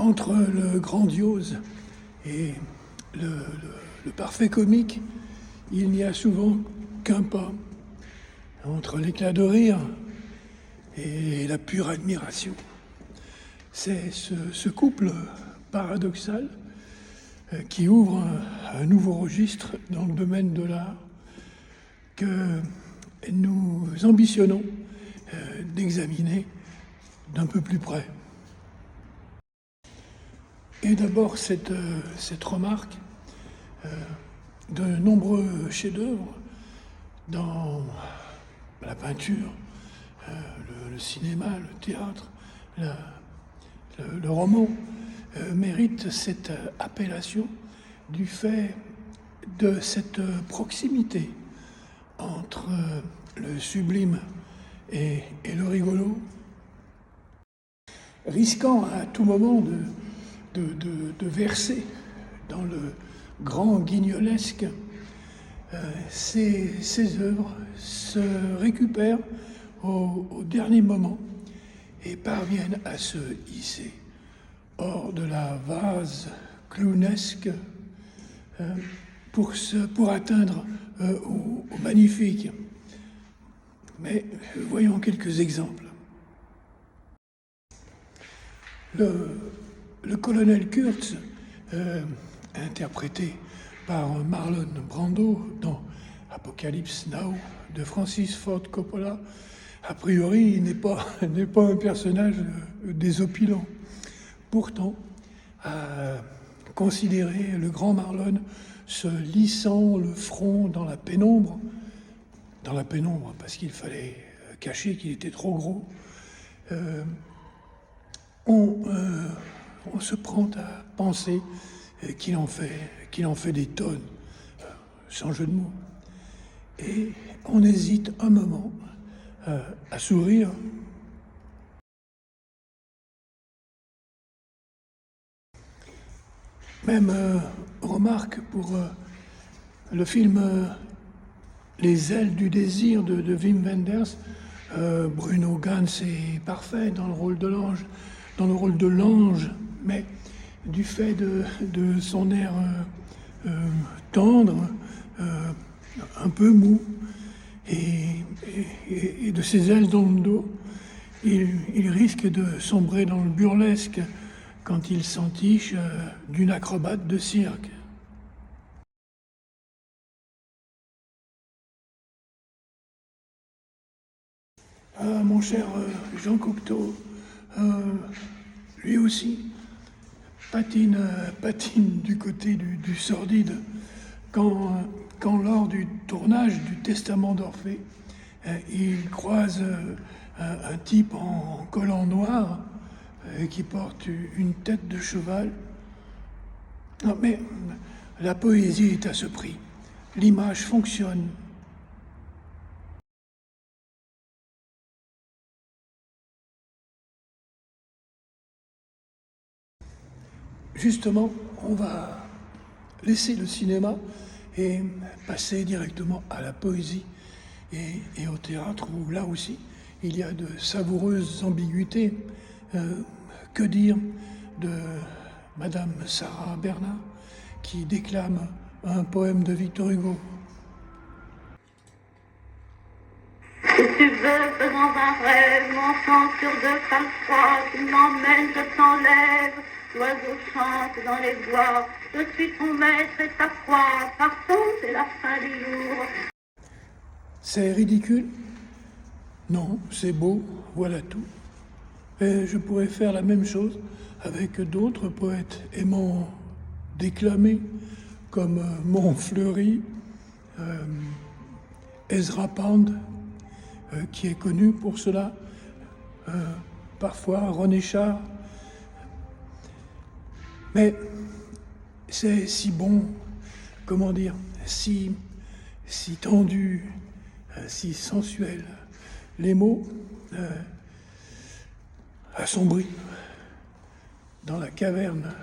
entre le grandiose et le parfait comique, il n'y a souvent qu'un pas. Entre l'éclat de rire et la pure admiration. C'est ce couple paradoxal qui ouvre un nouveau registre dans le domaine de l'art que nous ambitionnons d'examiner d'un peu plus près. Et d'abord cette remarque, de nombreux chefs-d'œuvre dans la peinture, le cinéma, le théâtre, le roman, méritent cette appellation du fait de cette proximité entre le sublime et le rigolo, risquant à tout moment de verser dans le grand guignolesque. Ces œuvres se récupèrent au dernier moment et parviennent à se hisser hors de la vase clownesque pour atteindre au magnifique. Mais voyons quelques exemples. Le colonel Kurtz, interprété par Marlon Brando dans Apocalypse Now de Francis Ford Coppola, a priori n'est pas un personnage désopilant. Pourtant, à considérer le grand Marlon se lissant le front dans la pénombre parce qu'il fallait cacher qu'il était trop gros, on se prend à penser qu'il en fait des tonnes, sans jeu de mots. Et on hésite un moment à sourire. Même remarque pour le film Les ailes du désir de Wim Wenders. Bruno Ganz est parfait dans le rôle de l'ange, mais du fait de son air tendre, un peu mou, et de ses ailes dans le dos, il risque de sombrer dans le burlesque quand il s'entiche d'une acrobate de cirque. Ah, mon cher Jean Cocteau, lui aussi patine du côté du sordide quand lors du tournage du Testament d'Orphée, il croise un type en collant noir qui porte une tête de cheval. Non, mais la poésie est à ce prix. L'image fonctionne. Justement, on va laisser le cinéma et passer directement à la poésie et au théâtre, où là aussi, il y a de savoureuses ambiguïtés. Que dire de Madame Sarah Bernard, qui déclame un poème de Victor Hugo? Si tu veux, faisant un rêve, m'entends sur deux femmes froides, tu m'emmènes, je t'enlève, l'oiseau chante dans les bois, je suis ton maître et ta proie, partons, c'est la fin du jour. C'est ridicule? Non, c'est beau, voilà tout. Et je pourrais faire la même chose avec d'autres poètes aimant déclamer, comme Montfleury, Ezra Pound, qui est connu pour cela, parfois René Char. Mais c'est si bon, comment dire, si tendu, si sensuel. Les mots assombris dans la caverne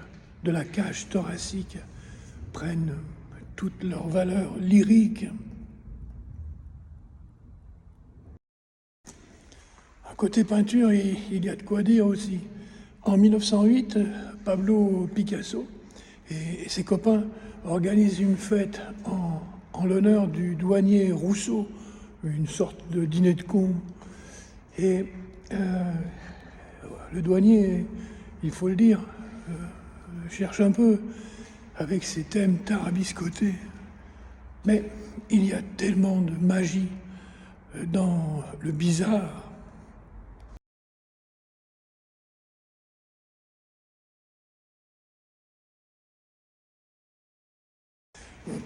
de la cage thoracique prennent toute leur valeur lyrique. À côté peinture, il y a de quoi dire aussi. En 1908, Pablo Picasso et ses copains organisent une fête en l'honneur du douanier Rousseau, une sorte de dîner de cons. Et le douanier, il faut le dire, cherche un peu avec ses thèmes tarabiscotés. Mais il y a tellement de magie dans le bizarre.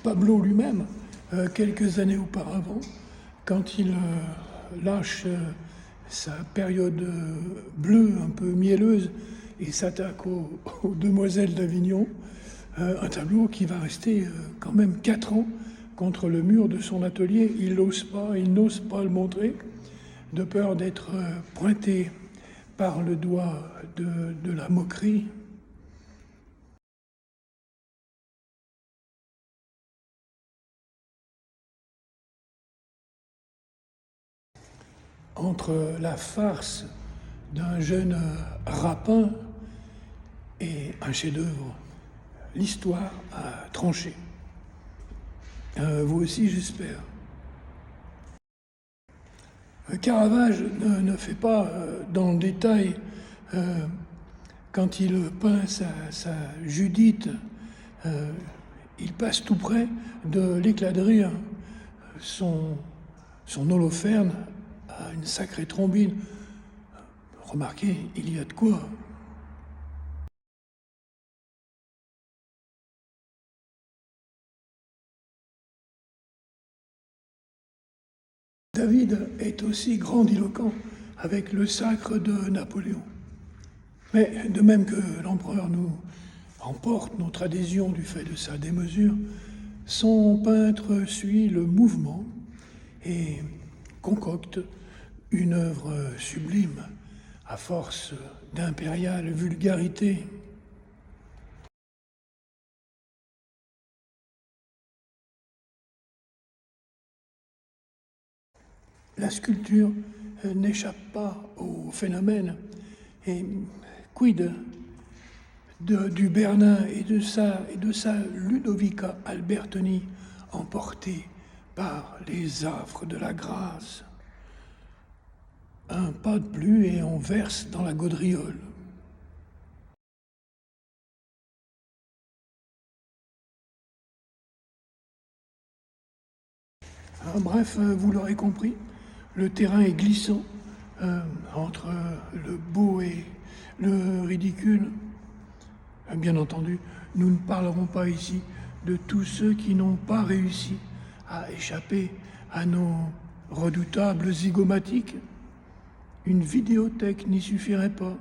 Pablo lui-même, quelques années auparavant, quand il lâche sa période bleue, un peu mielleuse, et s'attaque aux Demoiselles d'Avignon, un tableau qui va rester quand même 4 ans contre le mur de son atelier. Il n'ose pas le montrer, de peur d'être pointé par le doigt de la moquerie. Entre la farce d'un jeune rapin et un chef-d'œuvre, l'histoire a tranché. Vous aussi, j'espère. Caravage ne fait pas dans le détail, quand il peint sa Judith, il passe tout près de l'éclat de rire. Son Holoferne a une sacrée trombine. Remarquez, il y a de quoi. David est aussi grandiloquent avec le sacre de Napoléon. Mais de même que l'empereur nous emporte notre adhésion du fait de sa démesure, son peintre suit le mouvement et concocte une œuvre sublime à force d'impériale vulgarité. La sculpture n'échappe pas au phénomène. Et quid du Bernin et de sa Ludovica Albertini emportée par les affres de la grâce. Un pas de plus et on verse dans la gaudriole. Bref, vous l'aurez compris, le terrain est glissant entre le beau et le ridicule. Bien entendu, nous ne parlerons pas ici de tous ceux qui n'ont pas réussi à échapper à nos redoutables zygomatiques. Une vidéothèque n'y suffirait pas.